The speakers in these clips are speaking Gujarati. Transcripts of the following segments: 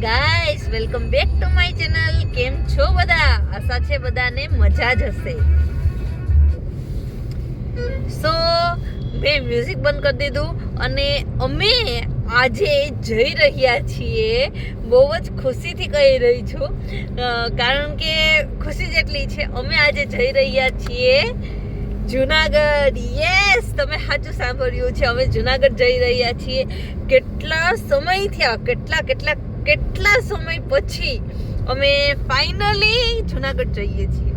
Guys welcome back to my channel. કેમ છો બધા? આશા છે બધાને મજા જ હશે. સો મેં મ્યુઝિક બંધ કરી દીધું અને અમે આજે જઈ રહ્યા છીએ. બહુ જ ખુશીથી કહી રહી છું, કારણ કે ખુશી જેટલી છે. અમે આજે જઈ રહ્યા છીએ જુનાગઢ. યસ, તમે સાચું સાંભળ્યું છે. અમે જુનાગઢ જઈ રહ્યા છીએ. કેટલા સમય થયા, કેટલા સમય પછી અમે ફાઇનલી જુનાગઢ જઈએ છીએ.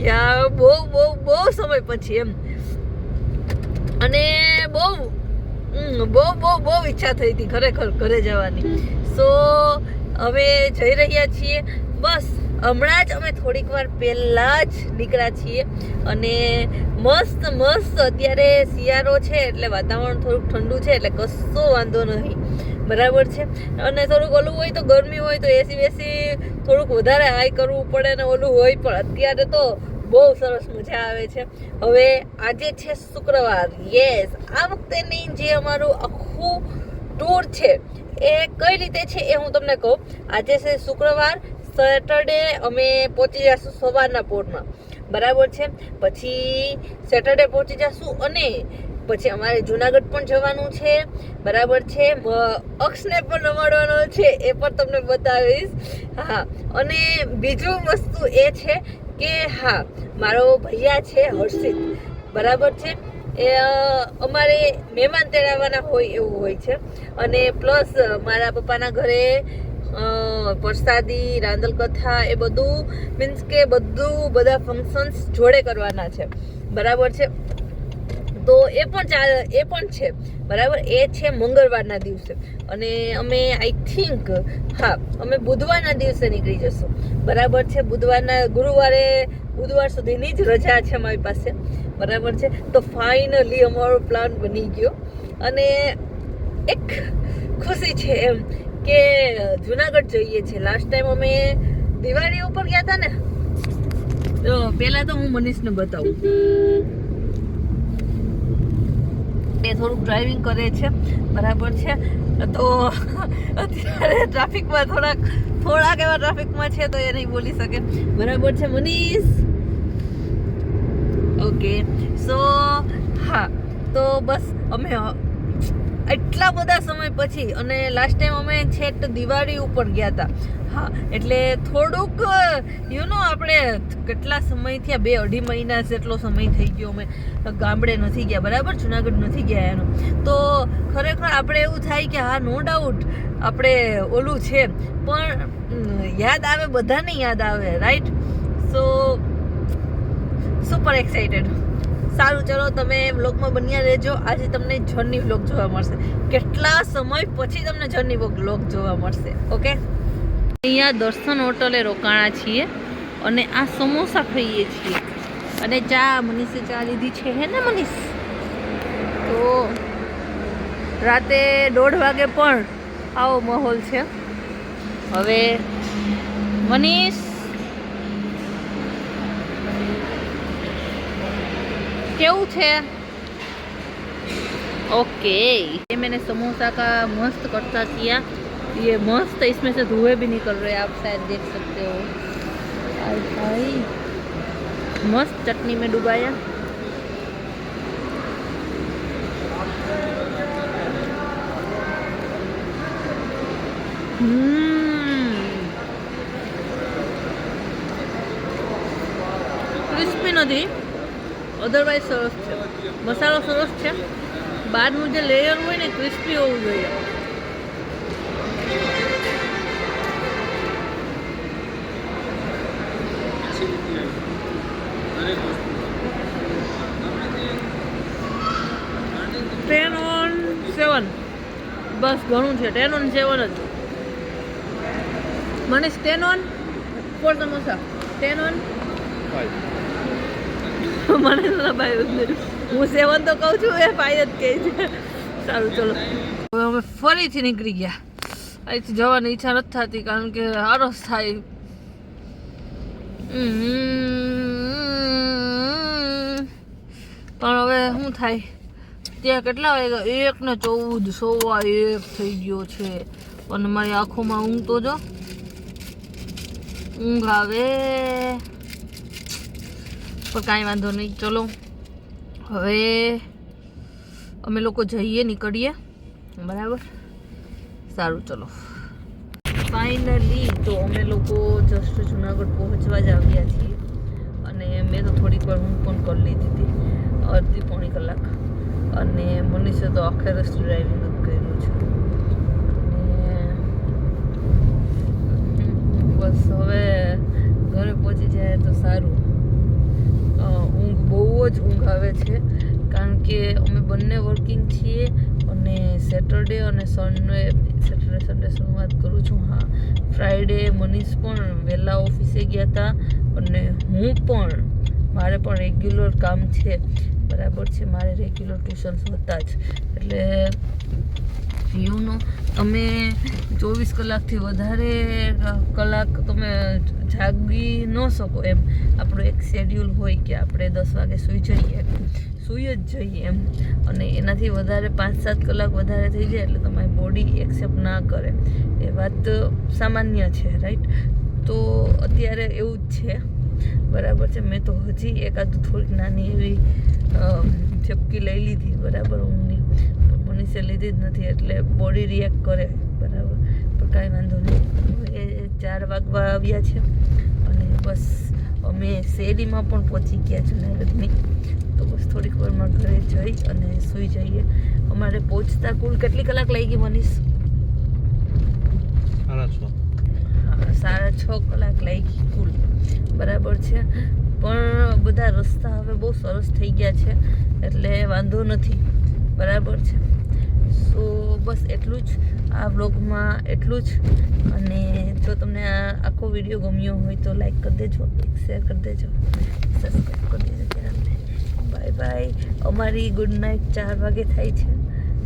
યાર બહુ સમય પછી એમ. અને બહુ ઈચ્છા થઈ હતી ખરેખર ઘરે જવાની. સો હવે જઈ રહ્યા છીએ. બસ હમણાં જ અમે થોડીક વાર પહેલા જ નીકળ્યા છીએ. અને મસ્ત અત્યારે શિયાળો છે એટલે વાતાવરણ થોડુંક ઠંડુ છે એટલે કશો વાંધો નહીં, બરાબર છે. અને થોડુંક ઓલું હોય તો ગરમી હોય તો એસી થોડુંક વધારે હાઈ કરવું પડે ને ઓલું હોય, પણ અત્યારે તો બહુ સરસ મજા આવે છે. હવે આજે છે શુક્રવાર. યસ, આ વખતેની જે અમારું આખું ટૂર છે એ કઈ રીતે છે એ હું તમને કહું. આજે છે શુક્રવાર. સેટરડે અમે પહોંચી જઈશું સવારના પોરમાં, બરાબર છે. પછી સેટરડે પહોંચી જઈશું અને પછી અમારે જુનાગઢ પણ જવાનું છે, બરાબર છે. અક્ષને પણ રમાડવાનો છે, એ પણ તમને બતાવીશ. હા, અને બીજું વસ્તુ એ છે કે હા, મારો ભૈયા છે હર્ષિત, બરાબર છે. એ અમારે મહેમાન તેડાવવાના હોય એવું હોય છે. અને પ્લસ મારા પપ્પાના ઘરે પ્રસાદી, રાંદલ કથા એ બધું મીન્સ કે બધા ફંક્શન્સ જોડે કરવાના છે, બરાબર છે. તો એ પણ છે, બરાબર. એ છે મંગળવારના દિવસે. અને અમે આઈ થિંક અમે બુધવારના દિવસે નીકળી જશું, બરાબર છે. બુધવાર સુધીની જ રજા છે મારી પાસે, બરાબર છે. તો ફાઇનલી અમારો પ્લાન બની ગયો અને એક ખુશી છે એમ કે જુનાગઢ જઈએ છીએ. લાસ્ટ ટાઈમ અમે દિવાળી ઉપર ગયા હતા ને. તો પહેલા તો હું મનીષને બતાવું. એ થોડુંક ડ્રાઇવિંગ કરે છે, બરાબર છે. તો અત્યારે ટ્રાફિકમાં થોડાક એવા ટ્રાફિકમાં છે તો એ નહીં બોલી શકે, બરાબર છે મનીષ. ઓકે, સો હા, તો બસ અમે એટલા બધા સમય પછી, અને લાસ્ટ ટાઈમ અમે છેક દિવાળી ઉપર ગયા હતા. હા, એટલે થોડુંક આપણે કેટલા સમય થયા, 2-2.5 મહિના જેટલો સમય થઈ ગયો અમે ગામડે નથી ગયા, બરાબર. જુનાગઢ નથી ગયા એનો. તો ખરેખર આપણે એવું થાય કે હા, નો ડાઉટ આપણે ઓલું છે, પણ યાદ આવે, બધાને યાદ આવે, રાઈટ. સો સુપર એક્સાઇટેડ. સારું, ચલો તમે વ્લોગમાં બન્યા રહેજો. આજે તમને જર્ની વ્લોગ જોવા મળશે. કેટલા સમય પછી તમને જર્ની વ્લોગ જોવા મળશે. ઓકે, અહીંયા દર્શન હોટલે રોકાણા છીએ અને આ સમોસા ખાઈએ છીએ અને ચા. મનીષે ચા લીધી છે, હે ને મનીષ? તો રાતે 1:30 વાગે પણ આવો માહોલ છે. હવે મનીષ કેવું છે? ओके, ये मैंने समोसा का मस्त कटता किया. ये मस्त, इसमें से धुएं भी निकल रहे हैं, आप शायद देख सकते हो. भाई मस्त चटनी में डुबाया. ક્રિસ્પી નથી, અધરવાઇઝ સરસ છે. મસાલો સરસ છે. બહારનું જે લેયર હોય ને ક્રિસ્પી હોવું જોઈએ. $10 on 7, બસ ઘણું છે. 10 on 7 જ. મને 10 on 4 સમોસા, 10 on 5. મને તો ભાઈ હું 7 તો કહું છું, એ 5 જ કહે છે. સારું, ચલો હવે અમે ફરીથી નીકળી ગયા. અહીંથી જવાની ઈચ્છા નથી થતી કારણ કે આળસ થાય. પણ હવે શું થાય, ત્યાં કેટલા વાગ્યા? 1:14, 1:15 થઈ ગયો છે. અને મારી આંખોમાં ઊંઘ તો જો ઊંઘ આવે પણ કાંઈ વાંધો નહીં. ચલો હવે અમે લોકો જઈએ, નીકળીએ. બરાબર, સારું. ચલો ફાઇનલી તો અમે લોકો જસ્ટ જુનાગઢ પહોંચવા જ આવ્યા છીએ. અને મેં તો થોડીક વાર ઊંઘ પણ કરી લીધી હતી, અડધી પોણી કલાક. અને મનીષે તો આખે રસ્તે ડ્રાઇવિંગ જ કર્યું છે. બસ હવે ઘરે પહોંચી જાય તો સારું. ઊંઘ બહુ જ ઊંઘ આવે છે, કારણ કે અમે બંને વર્કિંગ છીએ. અને સેટરડે અને સન્ડે વાત કરું છું. હા, ફ્રાઈડે મનીષ પણ વહેલા ઓફિસે ગયા હતા અને હું પણ, મારે પણ રેગ્યુલર કામ છે. બરાબર છે, મારે રેગ્યુલર ટ્યુશન્સ હતા જ. એટલે તમે 24 કલાકથી વધારે કલાક તમે જાગી ન શકો એમ. આપણું એક શેડ્યુલ હોય કે આપણે 10 વાગે સૂઈ જ જઈએ એમ. અને એનાથી વધારે 5-7 કલાક વધારે થઈ જાય એટલે તમારી બોડી એક્સેપ્ટ ના કરે. એ વાત સામાન્ય છે, રાઈટ? તો અત્યારે એવું જ છે. બરાબર છે. મેં તો હજી એકાદું થોડીક નાની એવી ઝપકી લઈ લીધી, બરાબર, ઊંઘની. મનીષે લીધી જ નથી એટલે બોડી રિએક્ટ કરે, બરાબર. પણ કાંઈ વાંધો નહીં. એ 4 વાગવા આવ્યા છે અને બસ અમે શેરીમાં પણ પહોંચી ગયા જુનાગઢની. તો બસ થોડીક વારમાં ઘરે જઈ અને સૂઈ જઈએ. અમારે પહોંચતા કુલ કેટલી કલાક લાગી મનીષ? 6.5 કલાક લાગી કુલ. બરાબર છે. પણ બધા રસ્તા હવે બહુ સરસ થઈ ગયા છે એટલે વાંધો નથી. બરાબર છે. સો બસ એટલું જ આ વ્લોગમાં, એટલું જ. અને જો તમને આ આખો વિડીયો ગમ્યો હોય તો લાઈક કરી દેજો, શેર કરી દેજો, સબસ્ક્રાઈબ કરી દેજો ચેનલને. Bye bye. અમારી ગુડ નાઇટ 4 વાગે થાય છે.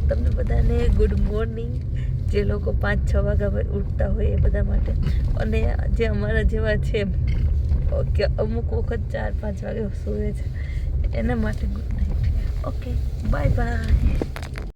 તમને બધાને ગુડ મોર્નિંગ. જે લોકો 5-6 વાગ્યા પર ઉઠતા હોય એ બધા માટે. અને જે અમારા જેવા છે કે અમુક વખત 4-5 વાગે સૂવે છે, એના માટે good night. Okay, bye bye.